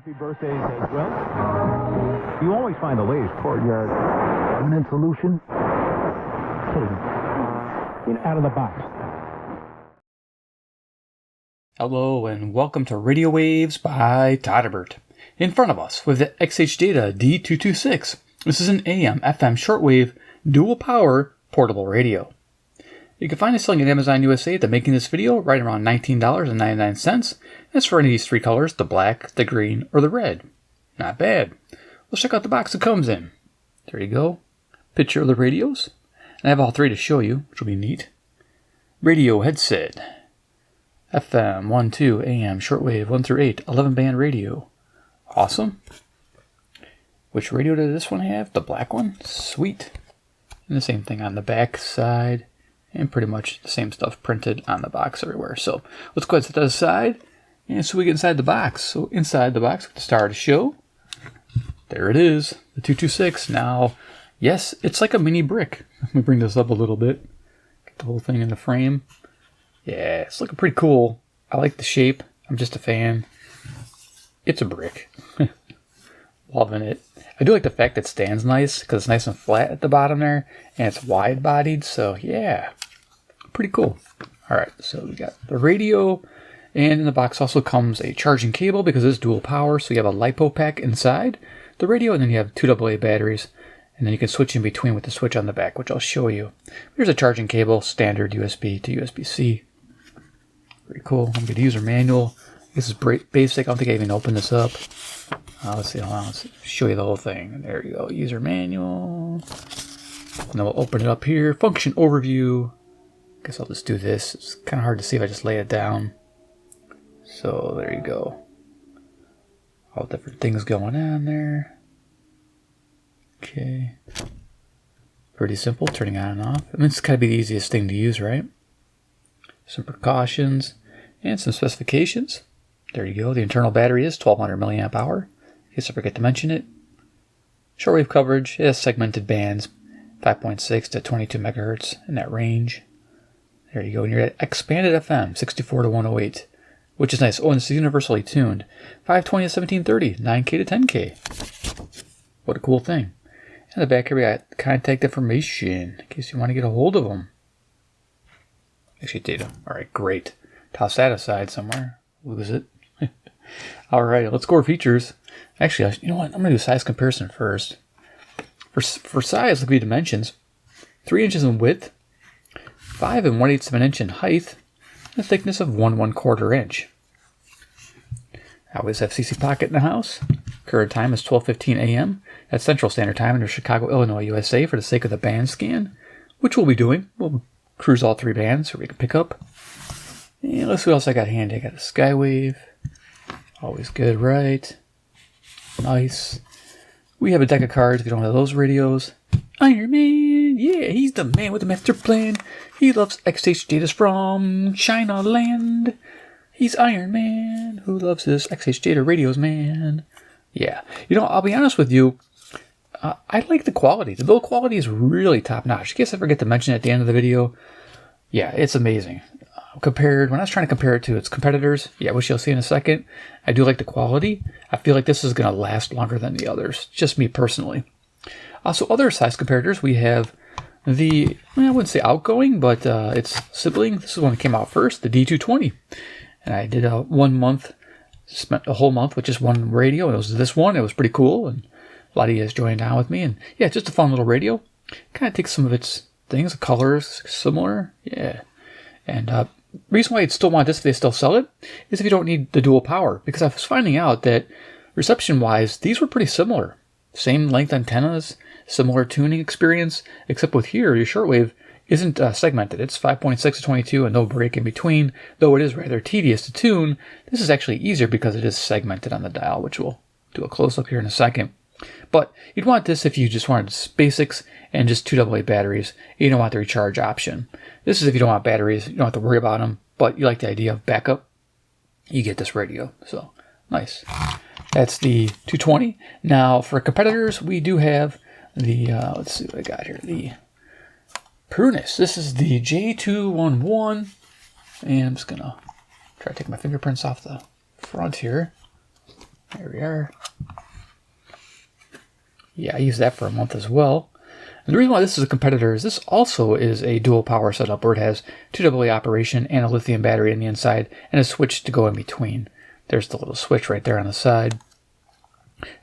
Happy birthdays as well. You always find the latest courtyard permanent solution. Out of the box. Hello and welcome to Radio Waves by todderbert. In front of us with the XHDATA D-226. This is an AM/FM shortwave dual power portable radio. You can find it selling at Amazon USA at the making of this video right around $19.99. That's for any of these three colors, the black, the green, or the red. Not bad. Let's check out the box it comes in. There you go. Picture of the radios. And I have all three to show you, which will be neat. Radio headset. FM 1, 2, AM, shortwave 1 through 8, 11 band radio. Awesome. Which radio did this one have? The black one? Sweet. And the same thing on the back side. And pretty much the same stuff printed on the box everywhere. So let's go ahead and set that aside. And so we get inside the box. So inside the box, to start the show. There it is, the 226. Now, yes, it's like a mini brick. Let me bring this up a little bit. Get the whole thing in the frame. Yeah, it's looking pretty cool. I like the shape. I'm just a fan. It's a brick. Loving it. I do like the fact that it stands nice because it's nice and flat at the bottom there. And it's wide bodied. So yeah, pretty cool. All right, so we got the radio. And in the box also comes a charging cable because it's dual power. So you have a LiPo pack inside the radio. And then you have two AA batteries. And then you can switch in between with the switch on the back, which I'll show you. Here's a charging cable, standard USB to USB-C. Very cool. I'm going to user manual. This is basic. I don't think I even opened this up. Let's see. Hold on. Let's show you the whole thing. There you go. User manual. And then we'll open it up here. Function overview. Guess I'll just do this. It's kind of hard to see if I just lay it down. So there you go. All different things going on there. Okay. Pretty simple. Turning on and off. I mean, it's got to be the easiest thing to use, right? Some precautions and some specifications. There you go. The internal battery is 1200 milliamp hour. In case I forget to mention it. Shortwave coverage. It has segmented bands. 5.6 to 22 megahertz in that range. There you go. And you're at expanded FM. 64 to 108. Which is nice. Oh, and it's universally tuned. 520 to 1730. 9K to 10K. What a cool thing. And the back here we got contact information. In case you want to get a hold of them. Actually, data. All right, great. Toss that aside somewhere. Lose it. All right, let's go over features. Actually, you know what? I'm going to do a size comparison first. For size, look at the dimensions. 3 inches in width, 5 1/8 of an inch in height, and a thickness of 1 1/4 inch. I always have CC Pocket in the house. Current time is 12:15 a.m. That's Central Standard Time under Chicago, Illinois, USA for the sake of the band scan, which we'll be doing. We'll cruise all 3 bands so we can pick up. And let's see what else I got handy. I got a Skywave. Always good, right? Nice. We have a deck of cards if you don't have those radios. Iron Man, yeah, he's the man with the master plan. He loves XHDATAs from China land. He's Iron Man who loves his XHDATA radios, man. Yeah, you know, I'll be honest with you. I like the quality. The build quality is really top notch. In case I forget to mention at the end of the video, yeah, it's amazing. When I was trying to compare it to its competitors, yeah, which you'll see in a second, I do like the quality. I feel like this is going to last longer than the others. Just me personally. Also, other size comparators, we have the, I wouldn't say outgoing, but its sibling. This is one that came out first, the D-220. And I did a 1 month, spent a whole month with just one radio. It was this one. It was pretty cool. And a lot of you guys joined on with me. And yeah, just a fun little radio. Kind of takes some of its things, the colors, similar. Yeah. And reason why I'd still want this if they still sell it is if you don't need the dual power. Because I was finding out that reception-wise, these were pretty similar. Same length antennas, similar tuning experience, except with here, your shortwave isn't segmented. It's 5.6 to 22 and no break in between. Though it is rather tedious to tune, this is actually easier because it is segmented on the dial, which we'll do a close-up here in a second. But you'd want this if you just wanted basics and just 2 AA batteries. You don't want the recharge option. This is if you don't want batteries. You don't have to worry about them, but you like the idea of backup. You get this radio. So, nice. That's the 220. Now, for competitors, we do have the, let's see what I got here. The Prunus. This is the J211. And I'm just going to try to take my fingerprints off the front here. There we are. Yeah, I used that for a month as well. And the reason why this is a competitor is this also is a dual power setup where it has 2 AA operation and a lithium battery on the inside and a switch to go in between. There's the little switch right there on the side.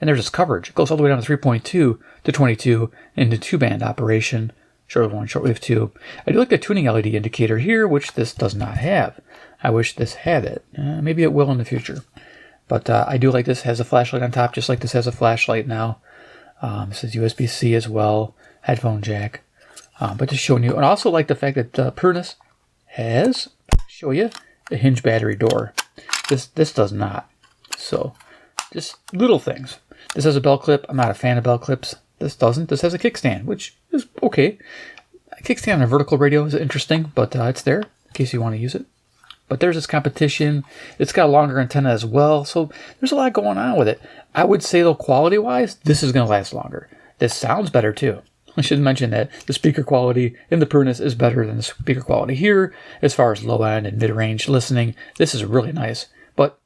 And there's this coverage. It goes all the way down to 3.2 to 22 into 2-band operation, shortwave 1, shortwave 2. I do like the tuning LED indicator here, which this does not have. I wish this had it. Maybe it will in the future. But I do like this. It has a flashlight on top, just like this has a flashlight now. This is USB-C as well, headphone jack. But just showing you, and I also like the fact that the Purnace has, show you, a hinge battery door. This does not. So, just little things. This has a bell clip. I'm not a fan of bell clips. This doesn't. This has a kickstand, which is okay. A kickstand on a vertical radio is interesting, but it's there in case you want to use it. But there's this competition. It's got a longer antenna as well, so there's a lot going on with it. I would say, though, quality-wise, this is going to last longer. This sounds better, too. I should mention that the speaker quality in the Purnace is better than the speaker quality here. As far as low-end and mid-range listening, this is really nice. But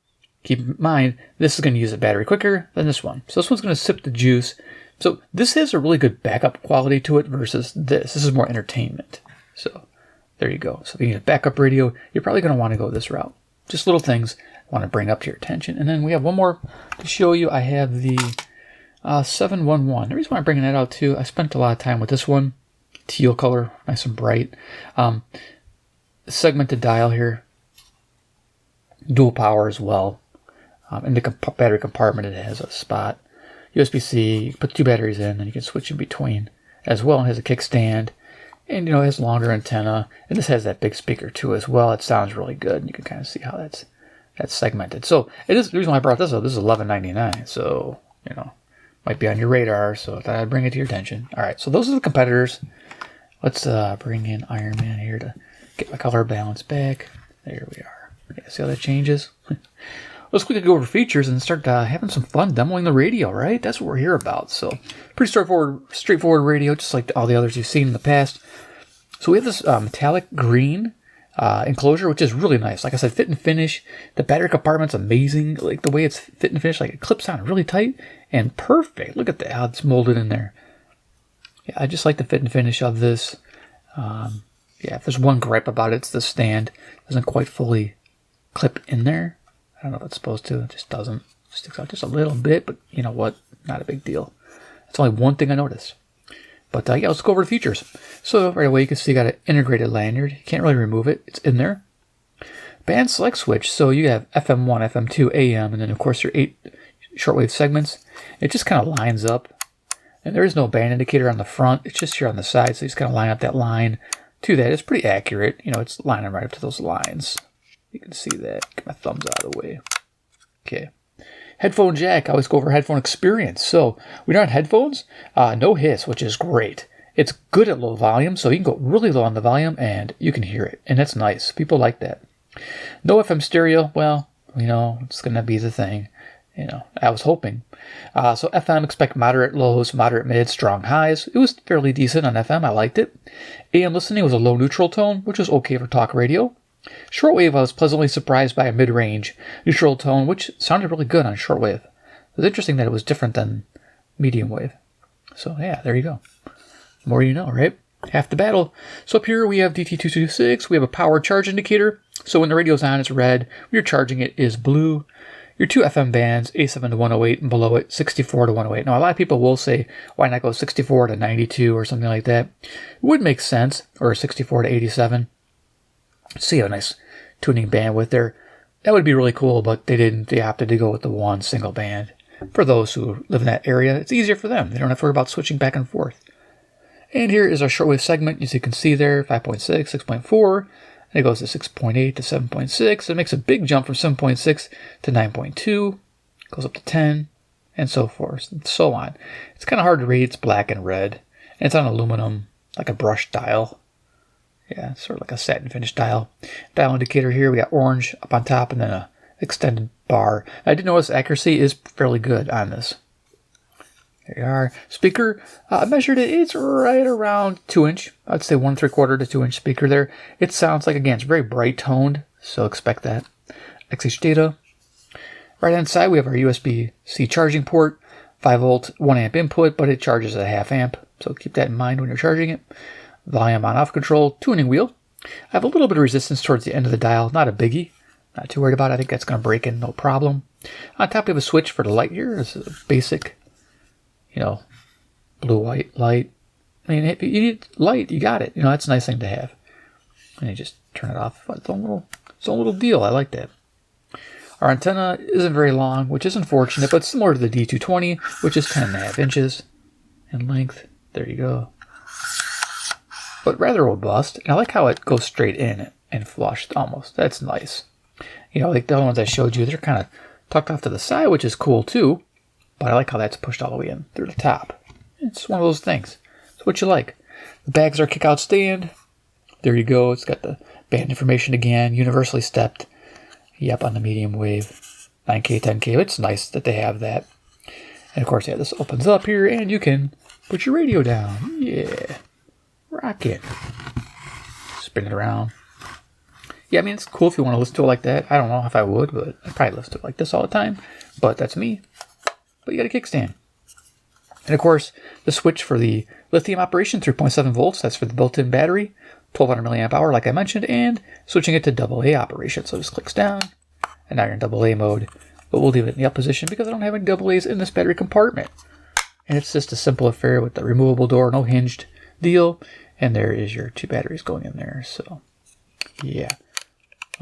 keep in mind, this is going to use a battery quicker than this one. So this one's going to sip the juice. So this has a really good backup quality to it versus this. This is more entertainment. So there you go. So if you need a backup radio, you're probably going to want to go this route. Just little things I want to bring up to your attention. And then we have one more to show you. I have the 711. The reason why I'm bringing that out too, I spent a lot of time with this one. Teal color, nice and bright. Segmented dial here. Dual power as well. In the battery compartment, it has a spot. USB-C, you can put 2 batteries in, and you can switch in between as well. It has a kickstand, and it has longer antenna, and this has that big speaker too as well. It sounds really good. You can kind of see how that's segmented. So it is the reason why I brought this up. This is $11.99, so might be on your radar. So I thought I'd bring it to your attention. All right, so those are the competitors. Let's bring in Iron Man here to get my color balance back. There we are. Yeah, see how that changes? Let's quickly go over features and start having some fun demoing the radio, right? That's what we're here about. So, pretty straightforward radio, just like all the others you've seen in the past. So we have this metallic green enclosure, which is really nice. Like I said, fit and finish. The battery compartment's amazing. Like the way it's fit and finish, like it clips on really tight and perfect. Look at that, how it's molded in there. Yeah, I just like the fit and finish of this. Yeah, if there's one gripe about it, it's the stand. It doesn't quite fully clip in there. I don't know if it's supposed to. It just doesn't. It sticks out just a little bit, but you know what? Not a big deal. That's only one thing I noticed. But yeah, let's go over the features. So right away, you can see you got an integrated lanyard. You can't really remove it. It's in there. Band select switch. So you have FM1, FM2, AM, and then of course your 8 shortwave segments. It just kind of lines up. And there is no band indicator on the front. It's just here on the side. So you just kind of line up that line to that. It's pretty accurate. It's lining right up to those lines. You can see that. Get my thumbs out of the way. Okay. Headphone jack. I always go over headphone experience. So we don't have headphones. No hiss, which is great. It's good at low volume, so you can go really low on the volume and you can hear it. And that's nice. People like that. No FM stereo. Well, it's going to be the thing. I was hoping. So FM, expect moderate lows, moderate mids, strong highs. It was fairly decent on FM. I liked it. AM listening was a low neutral tone, which was okay for talk radio. Shortwave, I was pleasantly surprised by a mid-range neutral tone, which sounded really good on shortwave. It was interesting that it was different than medium wave. So yeah, there you go. The more you know, right? Half the battle. So up here we have DT226. We have a power charge indicator. So when the radio's on, it's red. When you're charging it is blue. Your 2 FM bands, 87 to 108, and below it, 64 to 108. Now, a lot of people will say, why not go 64 to 92 or something like that? It would make sense, or 64 to 87. See a nice tuning bandwidth there. That would be really cool, but they didn't. They opted to go with the one single band. For those who live in that area, it's easier for them. They don't have to worry about switching back and forth. And here is our shortwave segment. As you can see there, 5.6, 6.4. And it goes to 6.8 to 7.6. It makes a big jump from 7.6 to 9.2. Goes up to 10, and so forth, and so on. It's kind of hard to read. It's black and red. And it's on aluminum, like a brushed dial. Yeah, sort of like a satin finish dial. Dial indicator here. We got orange up on top and then a extended bar. I did notice accuracy is fairly good on this. There you are. Speaker, I measured it. It's right around 2-inch. I'd say 1 3/4 to 2-inch speaker there. It sounds like, again, it's very bright toned, so expect that. XHDATA. Right hand side, we have our USB-C charging port, 5 volt, 1 amp input, but it charges at a half amp. So keep that in mind when you're charging it. Volume on-off control, tuning wheel. I have a little bit of resistance towards the end of the dial, not a biggie. Not too worried about it. I think that's going to break in, no problem. On top, we have a switch for the light here. This is a basic, blue-white light. I mean, if you need light, you got it. That's a nice thing to have. And you just turn it off. It's a little deal. I like that. Our antenna isn't very long, which is unfortunate, but similar to the D220, which is 10.5 inches in length. There you go. But rather robust. And I like how it goes straight in and flushed almost. That's nice. Like the other ones I showed you, they're kind of tucked off to the side, which is cool too. But I like how that's pushed all the way in through the top. It's one of those things. It's what you like. The bags are kick-out stand. There you go. It's got the band information again, universally stepped. Yep, on the medium wave, 9K, 10K. It's nice that they have that. And of course, yeah, this opens up here, and you can put your radio down. Yeah, rock it. Spin it around. Yeah, I mean, it's cool if you want to listen to it like that. I don't know if I would, but I'd probably listen to it like this all the time. But that's me. But you got a kickstand. And of course, the switch for the lithium operation, 3.7 volts. That's for the built-in battery. 1200 milliamp hour, like I mentioned, and switching it to AA operation. So it just clicks down, and now you're in AA mode. But we'll leave it in the up position because I don't have any AA's in this battery compartment. And it's just a simple affair with the removable door, no hinged deal. And there is your 2 batteries going in there. So, yeah.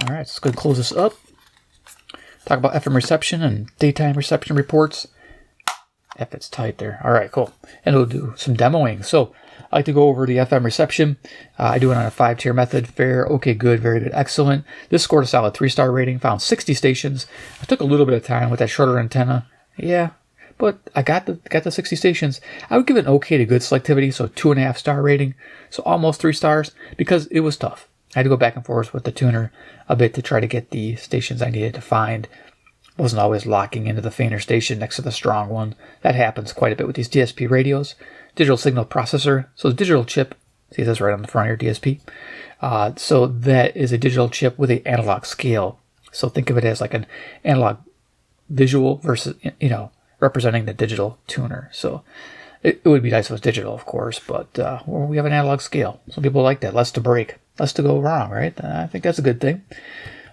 All right, let's go and close this up. Talk about FM reception and daytime reception reports. If it's tight there. All right, cool. And we'll do some demoing. So I like to go over the FM reception. I do it on a 5-tier method. Fair, okay, good, very good, excellent. This scored a solid 3-star rating. Found 60 stations. I took a little bit of time with that shorter antenna. Yeah, but I got the 60 stations. I would give it an okay to good selectivity, so 2.5-star rating. So almost 3 stars because it was tough. I had to go back and forth with the tuner a bit to try to get the stations I needed to find. Wasn't always locking into the fainter station next to the strong one. That happens quite a bit with these DSP radios. Digital signal processor. So the digital chip, see this right on the front here, DSP. So that is a digital chip with an analog scale. So think of it as like an analog visual versus, representing the digital tuner. So it would be nice if it was digital, of course, but we have an analog scale. Some people like that. Less to break, less to go wrong, right? I think that's a good thing.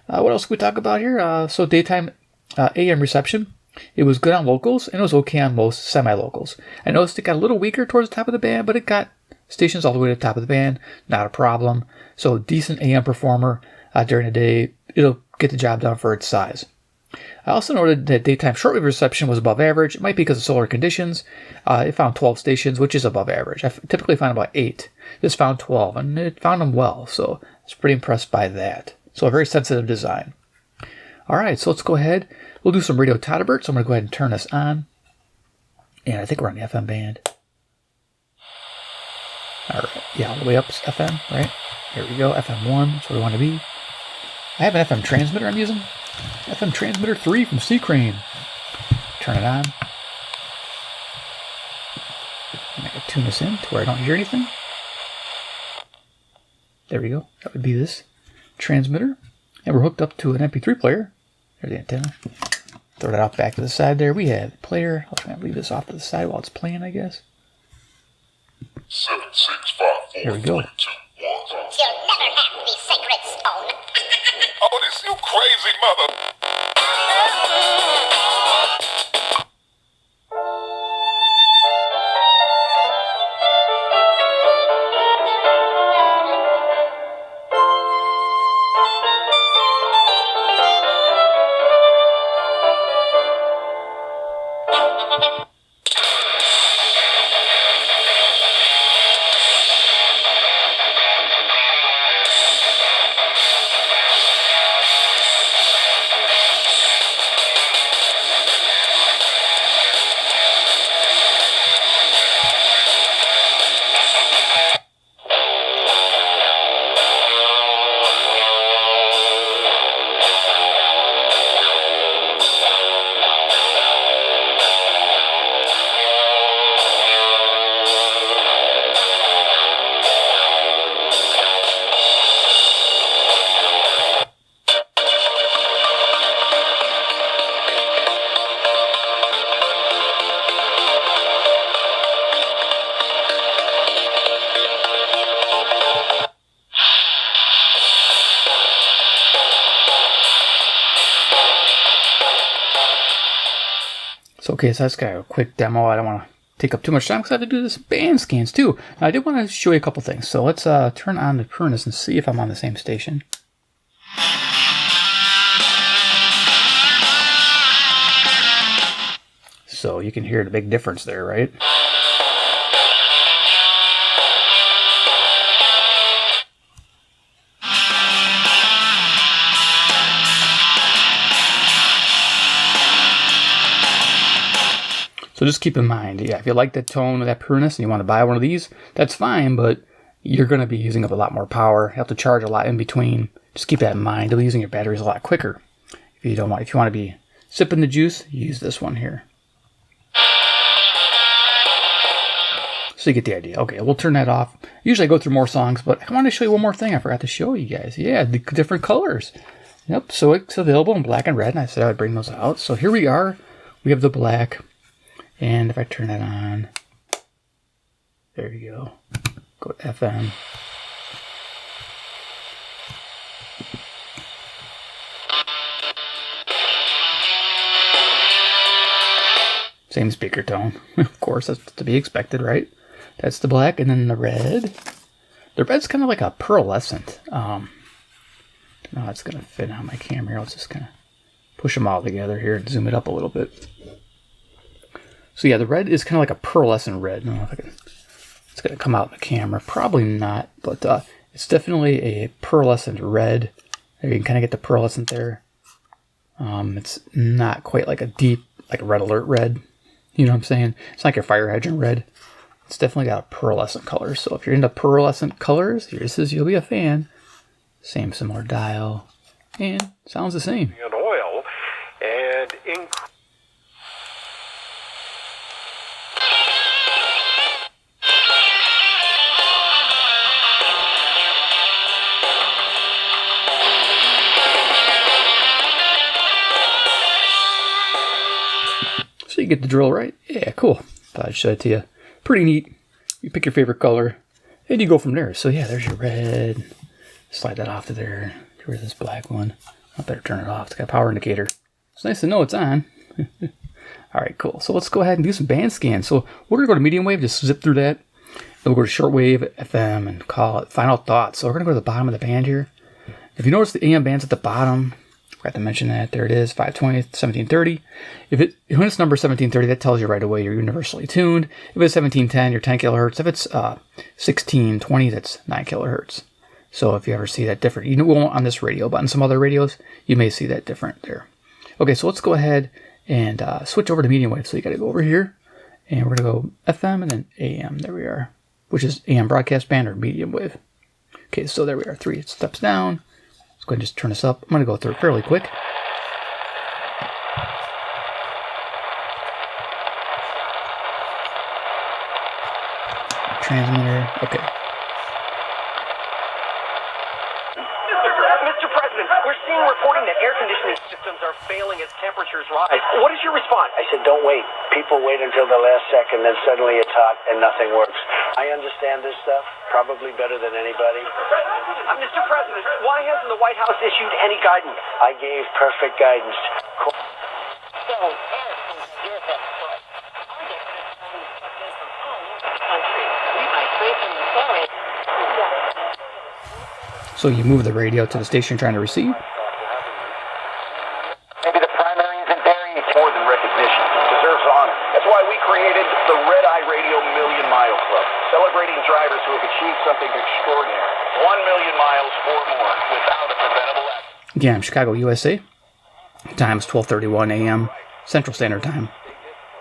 What else can we talk about here? So daytime AM reception. It was good on locals, and it was okay on most semi-locals. I noticed it got a little weaker towards the top of the band, but it got stations all the way to the top of the band. Not a problem. So decent AM performer during the day. It'll get the job done for its size. I also noted that daytime shortwave reception was above average. It might be because of solar conditions. It found 12 stations, which is above average. I typically find about 8. This found 12, and it found them well. So I was pretty impressed by that. So a very sensitive design. All right, so let's go ahead. We'll do some radio todderbert. So I'm going to go ahead and turn this on. And I think we're on the FM band. All right, yeah, all the way up is FM, right? Here we go, FM1, that's where we want to be. I have an FM transmitter I'm using. FM transmitter 3 from C Crane. Turn it on. And I can tune this in to where I don't hear anything. There we go. That would be this transmitter. And we're hooked up to an MP3 player. There's the antenna. Throw that off back to the side there. We have the player. I'll try and leave this off to the side while it's playing, I guess. 7, 6, 5, 4, there we go. 3, 2, 1. You'll never have the sacred stone. Oh, this you crazy mother. So okay, so that's kind of a quick demo. I don't want to take up too much time because I have to do this band scans too. Now, I did want to show you a couple things. So let's turn on the furnace and see if I'm on the same station. So you can hear the big difference there, right? So just keep in mind, yeah, if you like the tone of that furnace and you want to buy one of these, that's fine, but you're going to be using up a lot more power. You have to charge a lot in between. Just keep that in mind. You'll be using your batteries a lot quicker. If you want to be sipping the juice, use this one here. So you get the idea. Okay, we'll turn that off. Usually I go through more songs, but I want to show you one more thing I forgot to show you guys. Yeah, the different colors. Yep, so it's available in black and red, and I said I would bring those out. So here we are. We have the black. And if I turn that on, there you go. Go to FM. Same speaker tone. Of course, that's to be expected, right? That's the black, and then the red. The red's kind of like a pearlescent. Now it's going to fit on my camera here. Let's just kind of push them all together here and zoom it up a little bit. So yeah, the red is kind of like a pearlescent red. I don't know if it's going to come out in the camera. Probably not, but it's definitely a pearlescent red. There you can kind of get the pearlescent there. It's not quite like a deep, like a red alert red. You know what I'm saying? It's like your fire hydrant red. It's definitely got a pearlescent color. So if you're into pearlescent colors, you'll be a fan. Same similar dial. And sounds the same. And oil and So you get the drill right. Yeah, cool. Thought I'd show it to you. Pretty neat. You pick your favorite color, and you go from there. So yeah, there's your red. Slide that off to there. Get rid of this black one. I better turn it off. It's got a power indicator. It's nice to know it's on. All right, cool. So let's go ahead and do some band scans. So we're going to go to medium wave, just zip through that. Then we'll go to shortwave, FM, and call it final thoughts. So we're going to go to the bottom of the band here. If you notice the AM band's at the bottom, forgot to mention that. There it is, 520, 1730. When it's number 1730, that tells you right away you're universally tuned. If it's 1710, you're 10 kilohertz. If it's 1620, that's 9 kilohertz. So if you ever see that different, you won't on this radio, but on some other radios, you may see that different there. Okay, so let's go ahead and switch over to medium wave. So you got to go over here, and we're going to go FM and then AM. There we are, which is AM broadcast band or medium wave. Okay, so there we are, 3 steps down. Let's go ahead and just turn this up. I'm going to go through it fairly quick. Transmitter, okay. Mr. President, we're seeing reporting that air conditioning systems are failing as temperatures rise. What is your response? I said, don't wait. People wait until the last second, then suddenly it's hot and nothing works. I understand this stuff probably better than anybody. Mr. President, why hasn't the White House issued any guidance? I gave perfect guidance. So you move the radio to the station you're trying to receive. maybe the primary isn't there. It's more than recognition. It deserves honor. That's why we created the Red Eye Radio Million Mile Club, celebrating drivers who have achieved something extraordinary. 1 million miles or more without a preventable accident. Again, Chicago, USA. Time is 12:31 a.m. Central Standard Time.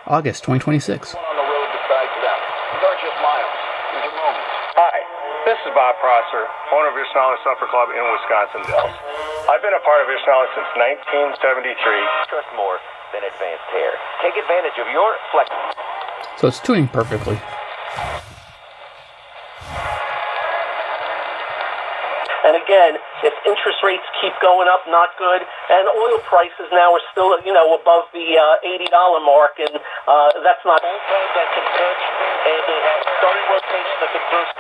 August 2026. On the road besides them. These aren't just miles. These are moments. Hi, this is Bob Prosser, owner of Ishnawa Supper Club in Wisconsin Dells. I've been a part of Ishnawa since 1973. Trust more than advanced hair. Take advantage of your flex. So it's tuning perfectly. And again, if interest rates keep going up, not good. And oil prices now are still, above the $80 mark, and that's not. That can touch, and they have starting rotation that can boost.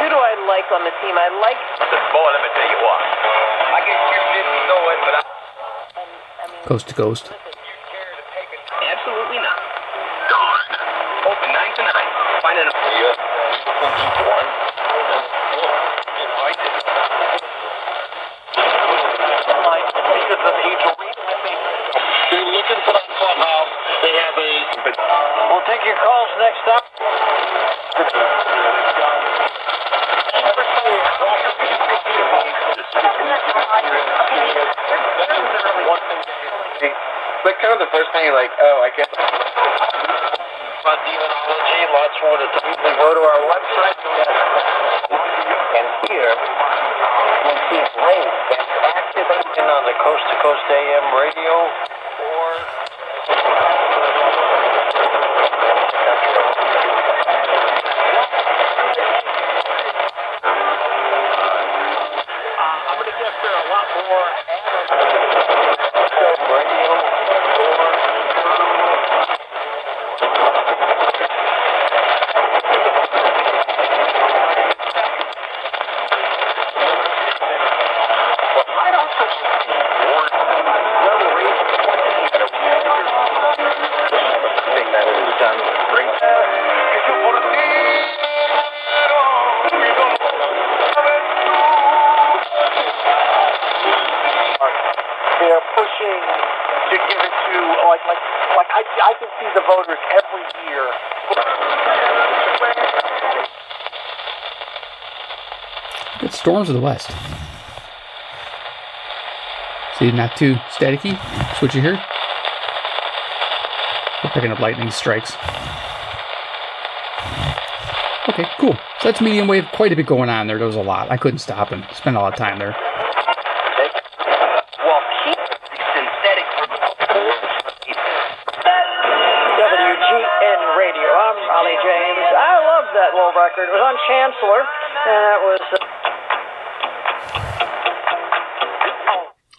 Who do I like on the team? I like. Boy, let me tell you what. I guess you didn't know it, but Coast to coast. you care to take it. Absolutely not. Darn. Open 9 to 9. Find an one. Because of Angel. They're looking for that clubhouse. They have a. We'll take your calls next up. But kind of the first thing you're like, oh, I guess. On demonology, lots more to do. We go to our website, and here we see Ray that's activating on the Coast to Coast AM radio or. I'm going to guess there are a lot more Radio or. They're pushing to give it to I can see the voters every year. It's storms of the west. See, not too staticky. Switch it here. We're picking up lightning strikes. Okay, cool. So that's medium wave. Quite a bit going on there. There was a lot. I couldn't stop and spend a lot of time there. WGN Radio. I'm Ollie James. I love that little record. It was on Chancellor, and that was.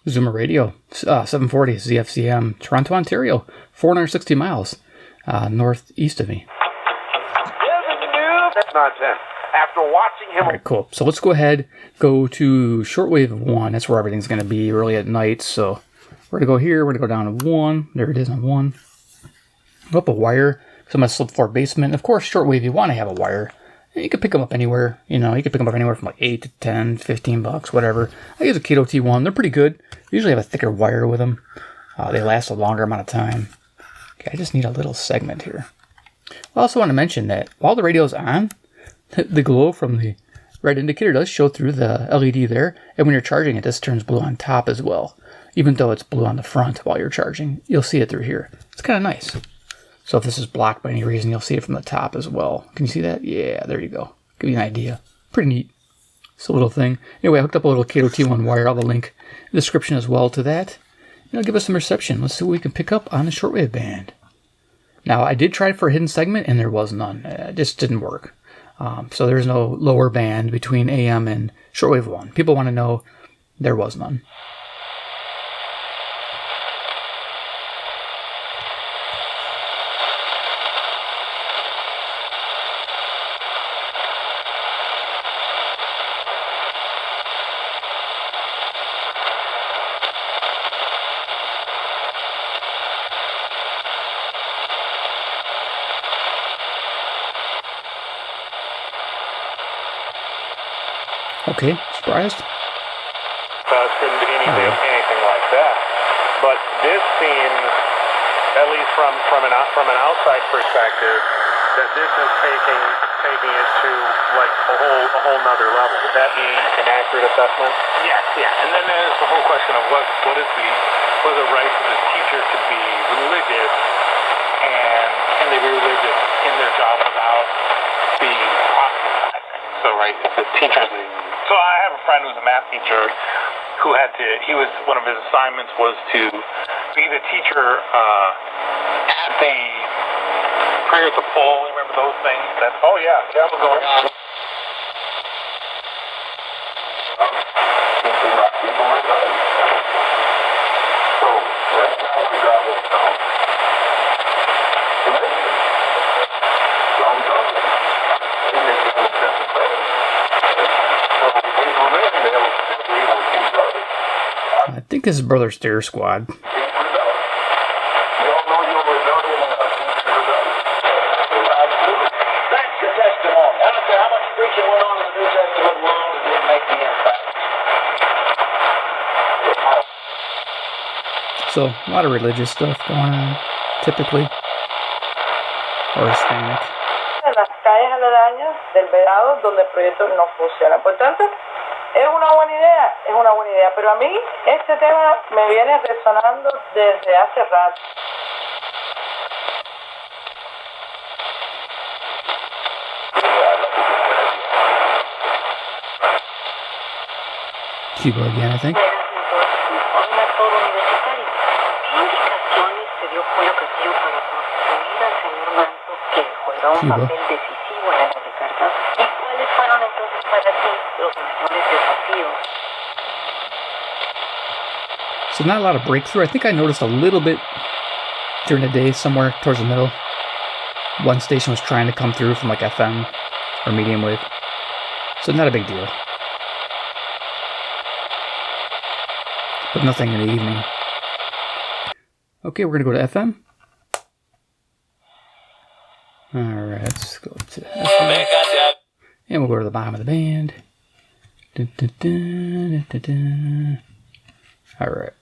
Zoomer Radio, 740 ZFCM, Toronto, Ontario, 460 miles northeast of me. That's nonsense. After watching him. All right, cool. So let's go ahead, go to shortwave 1. That's where everything's going to be early at night. So we're going to go here. We're going to go down to 1. There it is on 1. Go up a wire. So I'm going to slip for basement. Of course, shortwave, you want to have a wire. You can pick them up anywhere. You know, you can pick them up anywhere from like 8 to 10, 15 bucks, whatever. I use a Kato T1. They're pretty good. Usually have a thicker wire with them. They last a longer amount of time. Okay, I just need a little segment here. I also want to mention that while the radio's on, the glow from the red indicator does show through the LED there. And when you're charging it, this turns blue on top as well. Even though it's blue on the front while you're charging, you'll see it through here. It's kind of nice. So if this is blocked by any reason, you'll see it from the top as well. Can you see that? Yeah, there you go. Give you an idea. Pretty neat. It's a little thing. Anyway, I hooked up a little Kato T1 wire. I'll have a link in the description as well to that. It'll give us some reception. Let's see what we can pick up on the shortwave band. Now, I did try for a hidden segment, and there was none. It just didn't work. So there's no lower band between AM and shortwave 1. People want to know, there was none. Okay, surprised? Couldn't be anything like that. But this seems, at least from an outside perspective, that this is taking it to like a whole nother level. Would that be an accurate assessment? Yes, yeah. And then there's the whole question of what is the right for the teacher to be religious and they be religious in their job without being ostracized. So right, if the teachers. So I have a friend who's a math teacher who one of his assignments was to be the teacher at the prayer at the pole. Remember those things? Oh yeah, that was going on. I think this is Brother Stair Squad. Y'all know you were done so a lot of religious stuff going on, typically, or Hispanic. En las calles aledañas del Vedado donde el proyecto no funciona. Por tanto, es una buena idea, pero a mí este tema me viene resonando desde hace rato. Cuba again, I think. Cuba. So not a lot of breakthrough. I think I noticed a little bit during the day, somewhere towards the middle. One station was trying to come through from like FM or medium wave. So not a big deal. But nothing in the evening. Okay, we're going to go to FM. Alright, let's go to FM. And we'll go to the bottom of the band. Alright.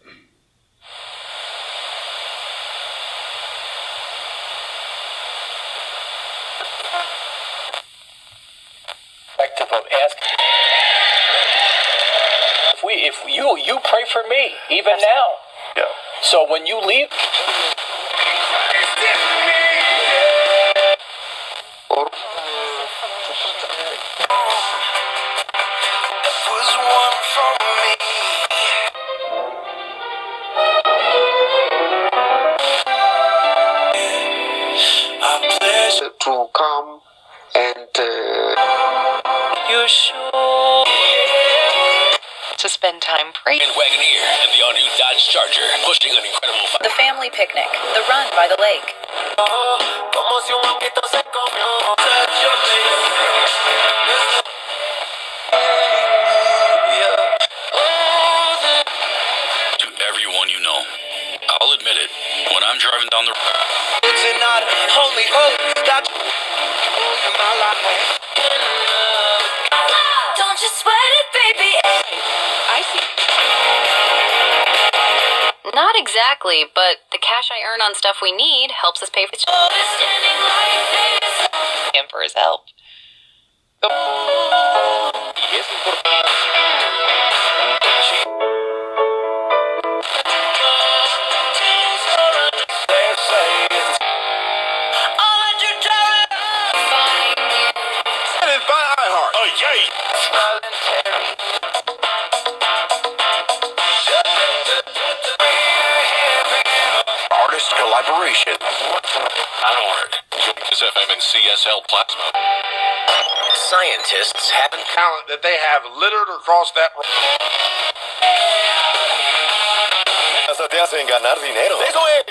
Ask if you pray for me even now. Yeah. So when you leave. To come and you're sure to spend time praying. Wagoneer and the all-new Dodge Charger pushing an incredible The family picnic, the run by the lake. To everyone you know, I'll admit it, when I'm driving down the road. It's not only hope that Don't you sweat it, baby. I see. Not exactly, but the cash I earn on stuff we need helps us pay for him for his help. Artist collaboration. Onward. Kiss FM and CSL Plasma. Scientists have talent that they have littered across that road. Eso te hacen ganar dinero. Eso es.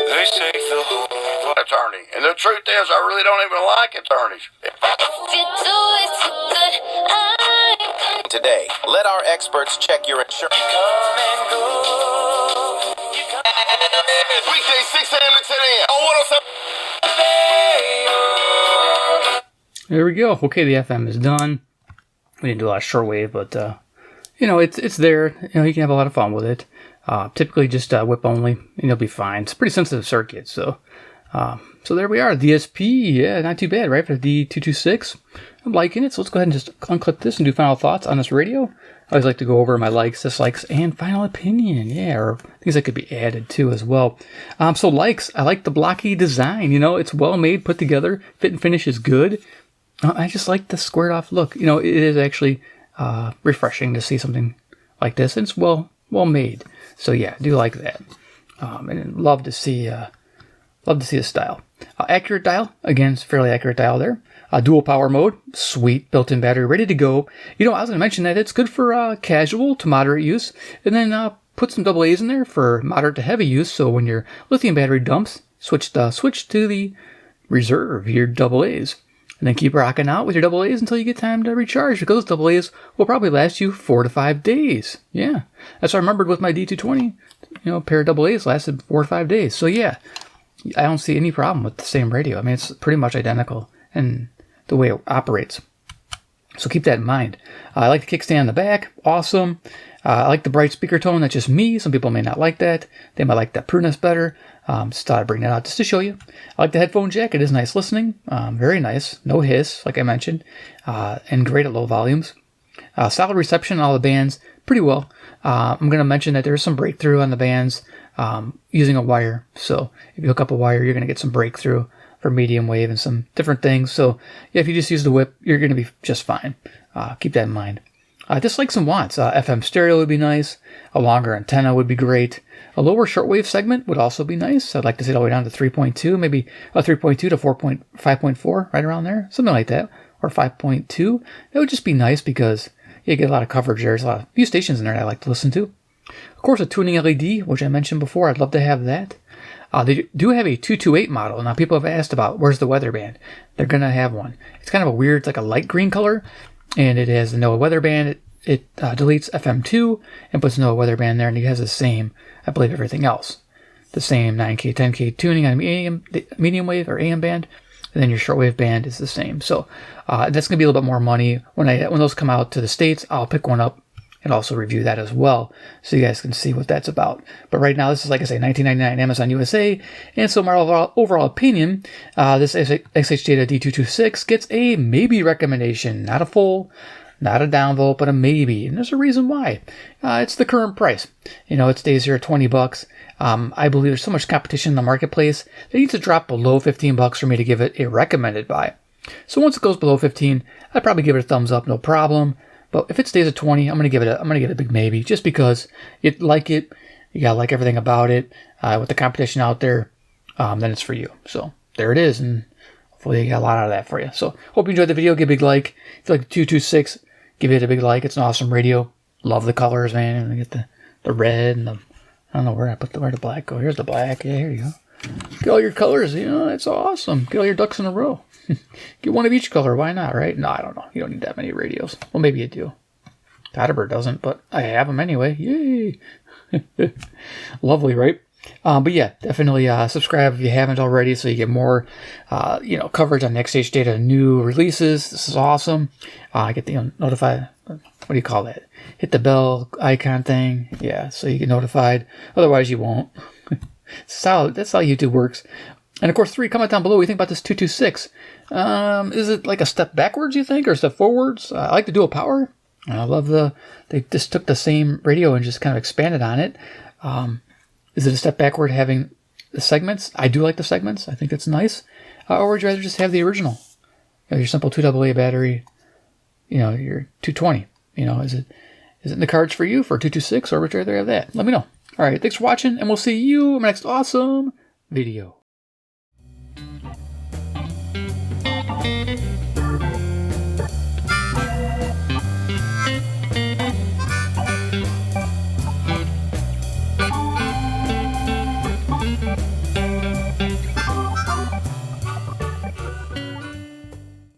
They say the whole attorney, and the truth is, I really don't even like attorneys. Today, let our experts check your insurance. Weekday 6 a.m. to 10 a.m. on 107. There we go. Okay, the FM is done. We didn't do a lot of shortwave, but you know, it's there. You know, you can have a lot of fun with it. Typically just whip only, and you'll be fine. It's a pretty sensitive circuit, so there we are. DSP, yeah, not too bad, right? For the D-226. I'm liking it, so let's go ahead and just unclip this and do final thoughts on this radio. I always like to go over my likes, dislikes, and final opinion, yeah, or things that could be added too as well. So likes, I like the blocky design, you know, it's well made, put together, fit and finish is good. I just like the squared off look. You know, it is actually refreshing to see something like this, and it's well made. So yeah, I do like that, and love to see the style. Accurate dial, again, it's a fairly accurate dial there. Dual power mode, sweet, built-in battery, ready to go. You know, I was going to mention that it's good for casual to moderate use, and then put some AA's in there for moderate to heavy use. So when your lithium battery dumps, switch to the reserve, your AA's, and then keep rocking out with your AA's until you get time to recharge, because those AA's will probably last you 4 to 5 days. Yeah, that's what I remembered with my D220. You know, a pair of AA's lasted 4 to 5 days. So yeah, I don't see any problem with the same radio. I mean, it's pretty much identical in the way it operates. So keep that in mind. I like the kickstand in the back. Awesome. I like the bright speaker tone. That's just me. Some people may not like that. They might like that prudeness better. Just thought I'd bring that out just to show you. I like the headphone jack. It is nice listening. Very nice. No hiss, like I mentioned. And great at low volumes. Solid reception on all the bands. Pretty well. I'm going to mention that there's some breakthrough on the bands using a wire. So if you hook up a wire, you're going to get some breakthrough for medium wave and some different things. So yeah, if you just use the whip, you're going to be just fine. Keep that in mind. Just like some watts. FM stereo would be nice. A longer antenna would be great. A lower shortwave segment would also be nice. I'd like to see it all the way down to 3.2, maybe a 3.2 to 5.4, right around there. Something like that. Or 5.2. That would just be nice because you get a lot of coverage there. There's a few stations in there that I like to listen to. Of course, a tuning LED, which I mentioned before. I'd love to have that. They do have a 228 model. Now, people have asked about where's the weather band. They're going to have one. It's kind of a weird, it's like a light green color. And it has the NOAA weather band. It deletes FM2 and puts NOAA weather band there, and it has the same, I believe, everything else. The same 9K, 10K tuning on medium wave or AM band, and then your shortwave band is the same. So that's going to be a little bit more money. When those come out to the States, I'll pick one up and also review that as well, so you guys can see what that's about. But right now, this is, like I say, $19.99 Amazon USA, and so my overall opinion, this XHDATA D-226 gets a maybe recommendation, not a full, not a downvote, but a maybe, and there's a reason why. It's the current price. It stays here at $20. I believe there's so much competition in the marketplace that it needs to drop below $15 for me to give it a recommended buy. So once it goes below 15, I'd probably give it a thumbs up, no problem. But if it stays at 20, I'm gonna give it a big maybe, just because you gotta like everything about it. With the competition out there, then it's for you. So there it is, and hopefully you got a lot out of that for you. So hope you enjoyed the video. Give a big like. If you like the 226, give it a big like. It's an awesome radio. Love the colors, man. And I get the red and I don't know where the black go. Here's the black. Yeah, here you go. Get all your colors. It's awesome. Get all your ducks in a row. Get one of each color. Why not, right? No, I don't know. You don't need that many radios. Well, maybe you do. Todderbert doesn't, but I have them anyway. Yay! Lovely, right? But yeah, definitely subscribe if you haven't already, so you get more, coverage on XHDATA new releases. This is awesome. Get the notified. What do you call that? Hit the bell icon thing. Yeah, so you get notified. Otherwise, you won't. That's how YouTube works. And of course, 3, comment down below what you think about this 226. Is it like a step backwards, you think, or a step forwards? I like the dual power. I love they just took the same radio and just kind of expanded on it. Is it a step backward having the segments? I do like the segments. I think that's nice. Or would you rather just have the original? Your simple 2AA battery, your 220. Is it in the cards for you for 226, or would you rather have that? Let me know. All right, thanks for watching, and we'll see you in my next awesome video.